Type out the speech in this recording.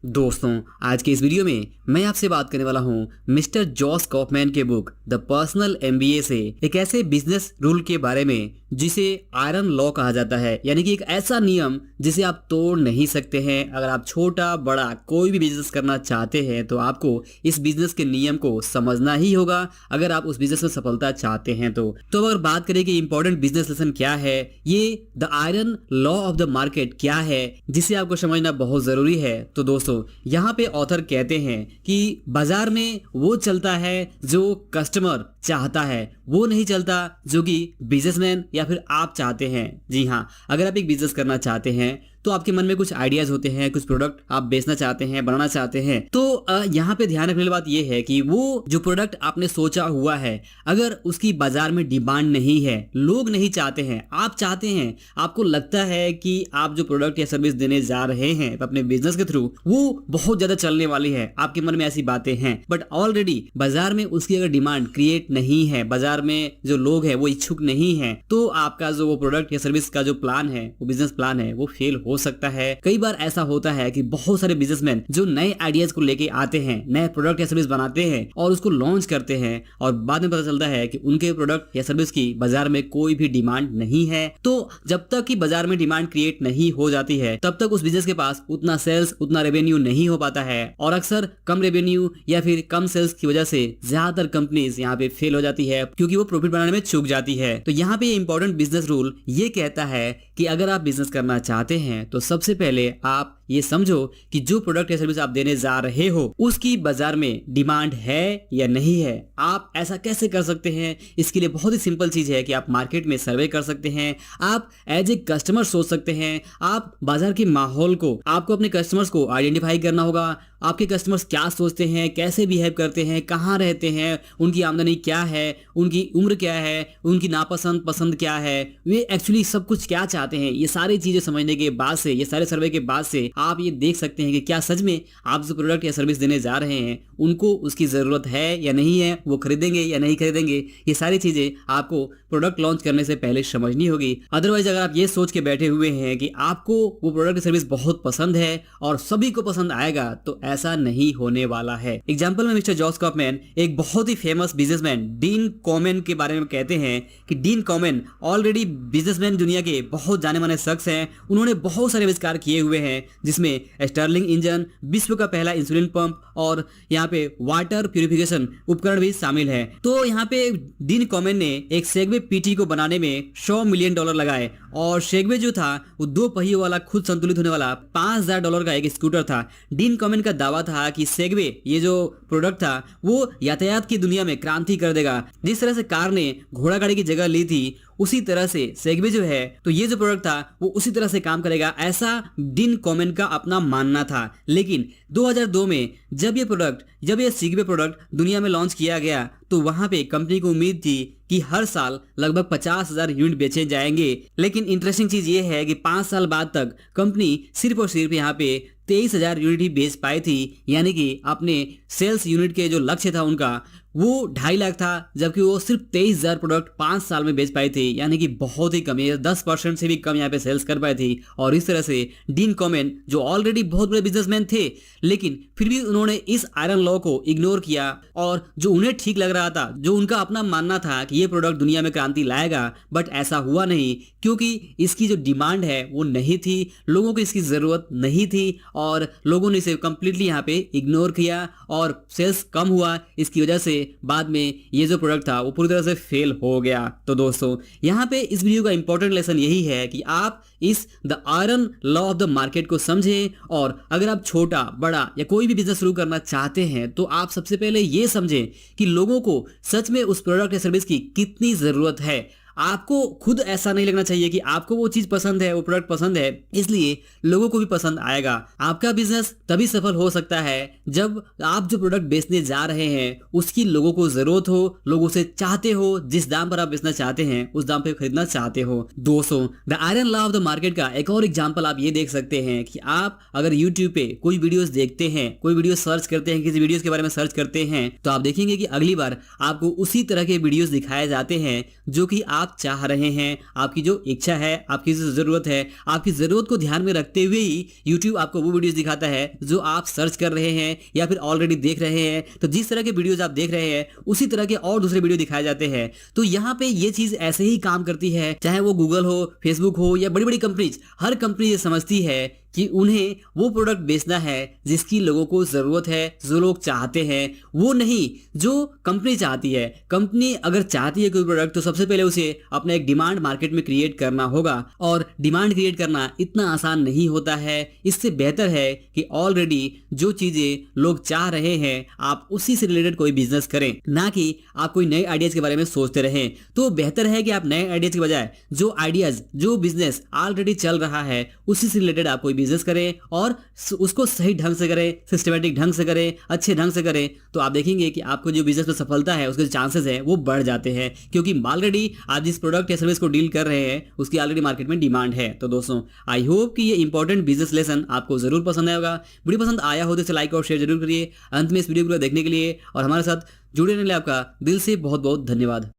दोस्तों, आज के इस वीडियो में मैं आपसे बात करने वाला हूं मिस्टर जॉस कॉफमैन के बुक द पर्सनल एमबीए से एक ऐसे बिजनेस रूल के बारे में जिसे आयरन लॉ कहा जाता है, यानी कि एक ऐसा नियम जिसे आप तोड़ नहीं सकते हैं। अगर आप छोटा बड़ा कोई भी बिजनेस करना चाहते हैं तो आपको इस बिजनेस के नियम को समझना ही होगा अगर आप उस बिजनेस में सफलता चाहते हैं तो अगर बात करें कि इंपॉर्टेंट बिजनेस लेसन क्या है, ये the iron law of the market क्या है जिसे आपको समझना बहुत जरूरी है। तो दोस्तों, यहाँ पे ऑथर कहते हैं कि बाजार में वो चलता है जो कस्टमर चाहता है, वो नहीं चलता जो कि बिजनेसमैन या फिर आप चाहते हैं। जी हाँ, अगर आप एक बिजनेस करना चाहते हैं तो आपके मन में कुछ आइडियाज होते हैं, कुछ प्रोडक्ट आप बेचना चाहते हैं, बनाना चाहते हैं। तो यहाँ पे ध्यान रखने वाली बात यह है कि वो जो प्रोडक्ट आपने सोचा हुआ है, अगर उसकी बाजार में डिमांड नहीं है, लोग नहीं चाहते हैं, आप चाहते हैं, आपको लगता है कि आप जो प्रोडक्ट या सर्विस देने जा रहे हैं अपने बिजनेस के थ्रू वो बहुत ज्यादा चलने वाली है, आपके मन में ऐसी बातें हैं, बट ऑलरेडी बाजार में उसकी अगर डिमांड क्रिएट नहीं है, बाजार में जो लोग हैं वो इच्छुक नहीं है, तो आपका जो वो प्रोडक्ट या सर्विस का जो प्लान है, वो बिजनेस प्लान है, वो फेल हो सकता है। कई बार ऐसा होता है कि बहुत सारे बिजनेसमैन जो नए आइडियाज को लेके आते हैं, नए प्रोडक्ट या सर्विस बनाते हैं और उसको लॉन्च करते हैं और बाद में पता चलता है कि उनके प्रोडक्ट या सर्विस की बाजार में कोई भी डिमांड नहीं है। तो जब तक कि बाजार में डिमांड क्रिएट नहीं हो जाती है तब तक उस बिजनेस के पास उतना सेल्स, उतना रेवेन्यू नहीं हो पाता है और अक्सर कम रेवेन्यू या फिर कम सेल्स की वजह से ज्यादातर कंपनीज यहाँ पे फेल हो जाती है क्योंकि वो प्रॉफिट बनाने में चूक जाती है। तो यहाँ पे इंपॉर्टेंट बिजनेस रूल ये कहता है कि अगर आप बिजनेस करना चाहते हैं तो सबसे पहले आप ये समझो कि जो प्रोडक्ट या सर्विस आप देने जा रहे हो उसकी बाजार में डिमांड है या नहीं है। आप ऐसा कैसे कर सकते हैं? इसके लिए बहुत ही सिंपल चीज है कि आप मार्केट में सर्वे कर सकते हैं, आप एज ए कस्टमर सोच सकते हैं, आप बाजार के माहौल को, आपको अपने कस्टमर्स को आइडेंटिफाई करना होगा। आपके कस्टमर्स क्या सोचते हैं, कैसे बिहेव करते हैं, कहाँ रहते हैं, उनकी आमदनी क्या है, उनकी उम्र क्या है, उनकी नापसंद पसंद क्या है, वे एक्चुअली सब कुछ क्या चाहते हैं। ये सारी चीजें समझने के बाद से, ये सारे सर्वे के बाद से आप ये देख सकते हैं कि क्या सच में आप जो प्रोडक्ट या सर्विस देने जा रहे हैं उनको उसकी जरूरत है या नहीं है, वो खरीदेंगे या नहीं खरीदेंगे। ये सारी चीजें आपको प्रोडक्ट लॉन्च करने से पहले समझनी होगी। अदरवाइज अगर आप ये सोच के बैठे हुए हैं कि आपको वो प्रोडक्ट या सर्विस बहुत पसंद है और सभी को पसंद आएगा, तो ऐसा नहीं होने वाला है। एग्जाम्पल में मिस्टर जॉस कॉफमैन एक बहुत ही फेमस बिजनेसमैन डीन कॉमेन के बारे में कहते हैं कि डीन कॉमेन ऑलरेडी बिजनेसमैन दुनिया के बहुत जाने माने शख्स हैं। उन्होंने बहुत सारे आविष्कार किए हुए हैं जिसमें स्टर्लिंग इंजन, विश्व का पहला इंसुलिन पंप और यहाँ पे वाटर प्यूरिफिकेशन उपकरण भी शामिल है। तो यहाँ पे डीन कॉमेन ने एक सेगवे पीटी को बनाने में $100 मिलियन लगाए और सेगवे जो था वो 2 पहियों वाला खुद संतुलित होने वाला $5000 का एक स्कूटर था। डीन कॉमेन का दावा था कि सेगवे ये जो प्रोडक्ट था वो यातायात की दुनिया में क्रांति कर देगा। जिस तरह से कार ने घोड़ा गाड़ी की जगह ली थी उसी तरह से सेगवे जो है, तो ये जो प्रोडक्ट था वो उसी तरह से काम करेगा, ऐसा डीन कॉमेन का अपना मानना था। लेकिन 2002 में जब ये सेगवे प्रोडक्ट दुनिया में लॉन्च किया गया तो वहां पे कंपनी को उम्मीद थी कि हर साल लगभग 50,000 यूनिट बेचे जाएंगे। लेकिन इंटरेस्टिंग चीज ये है कि 5 साल बाद तक कंपनी सिर्फ और सिर्फ यहाँ पे 23,000 यूनिट ही बेच पाई थी, यानी कि अपने सेल्स यूनिट के जो लक्ष्य था उनका वो 2.5 लाख था, जबकि वो सिर्फ 23,000 प्रोडक्ट 5 साल में बेच पाई थी, यानी कि बहुत ही कम है, 10% से भी कम यहाँ पे सेल्स कर पाई थी। और इस तरह से डीन कॉमेन जो ऑलरेडी बहुत बड़े बिजनेसमैन थे, लेकिन फिर भी उन्होंने इस आयरन लॉ को इग्नोर किया और जो उन्हें ठीक लग रहा था, जो उनका अपना मानना था कि ये प्रोडक्ट दुनिया में क्रांति लाएगा, बट ऐसा हुआ नहीं क्योंकि इसकी जो डिमांड है वो नहीं थी, लोगों को इसकी जरूरत नहीं थी और लोगों ने इसे कंप्लीटली यहाँ पे इग्नोर किया और सेल्स कम हुआ। इसकी वजह से बाद में ये जो प्रोडक्ट था वो पूरी तरह से फेल हो गया। तो दोस्तों, यहाँ पे इस वीडियो का इंपॉर्टेंट लेसन यही है कि आप इस the iron law of the market को समझें और अगर आप छोटा बड़ा या कोई भी बिजनेस शुरू करना चाहते हैं तो आप सबसे पहले ये समझें कि लोगों को सच में उस प्रोडक्ट या सर्विस की कितनी जरूरत है। आपको खुद ऐसा नहीं लगना चाहिए कि आपको वो चीज पसंद है, वो प्रोडक्ट पसंद है, इसलिए लोगों को भी पसंद आएगा। आपका बिजनेस तभी सफल हो सकता है जब आप जो प्रोडक्ट बेचने जा रहे हैं उसकी लोगों को जरूरत हो, लोग उसे चाहते हो, जिस दाम पर आप बेचना चाहते हैं उस दाम पे खरीदना चाहते हो। दोस्तों, the iron law of the market का एक और एग्जाम्पल आप ये देख सकते हैं कि आप अगर यूट्यूब पे कोई वीडियोस देखते हैं, कोई वीडियो सर्च करते हैं, किसी वीडियोस के बारे में सर्च करते हैं, तो आप देखेंगे कि अगली बार आपको उसी तरह के वीडियोस दिखाए जाते हैं जो कि आप चाह रहे हैं, आपकी जो इच्छा है, आपकी जो ज़रूरत है, आपकी ज़रूरत को ध्यान में रखते हुए ही यूट्यूब आपको वो वीडियोस दिखाता है जो आप सर्च कर रहे हैं या फिर ऑलरेडी देख रहे हैं। तो जिस तरह के वीडियोस आप देख रहे हैं उसी तरह के और दूसरे वीडियो दिखाए जाते हैं। तो यहाँ पे ये चीज़ ऐसे ही काम करती है, चाहे वो गूगल हो, फेसबुक हो या बड़ी बड़ी कंपनीज। हर कंपनी ये समझती है कि उन्हें वो प्रोडक्ट बेचना है जिसकी लोगों को ज़रूरत है, जो लोग चाहते हैं, वो नहीं जो कंपनी चाहती है। कंपनी अगर चाहती है कोई प्रोडक्ट तो सबसे पहले उसे अपना एक डिमांड मार्केट में क्रिएट करना होगा, और डिमांड क्रिएट करना इतना आसान नहीं होता है। इससे बेहतर है कि ऑलरेडी जो चीज़ें लोग चाह रहे हैं आप उसी से रिलेटेड कोई बिजनेस करें, ना कि आप कोई नए आइडियाज़ के बारे में सोचते रहें। तो बेहतर है कि आप नए आइडियाज़ के बजाय जो आइडियाज़, जो बिजनेस ऑलरेडी चल रहा है उसी से रिलेटेड आप कोई बिजनेस करें और उसको सही ढंग से करें, सिस्टमेटिक ढंग से करें, अच्छे ढंग से करें। तो आप देखेंगे कि आपको जो बिजनेस में सफलता है उसके जो चांसेस हैं वो बढ़ जाते हैं, क्योंकि ऑलरेडी आप जिस प्रोडक्ट या सर्विस को डील कर रहे हैं उसकी ऑलरेडी मार्केट में डिमांड है। तो दोस्तों, आई होप कि ये इंपॉर्टेंट बिजनेस लेसन आपको जरूर पसंद आएगा। वीडियो पसंद आया हो तो इसे लाइक और शेयर जरूर करिए। अंत में इस वीडियो को देखने के लिए और हमारे साथ जुड़े रहने के लिए आपका दिल से बहुत बहुत धन्यवाद।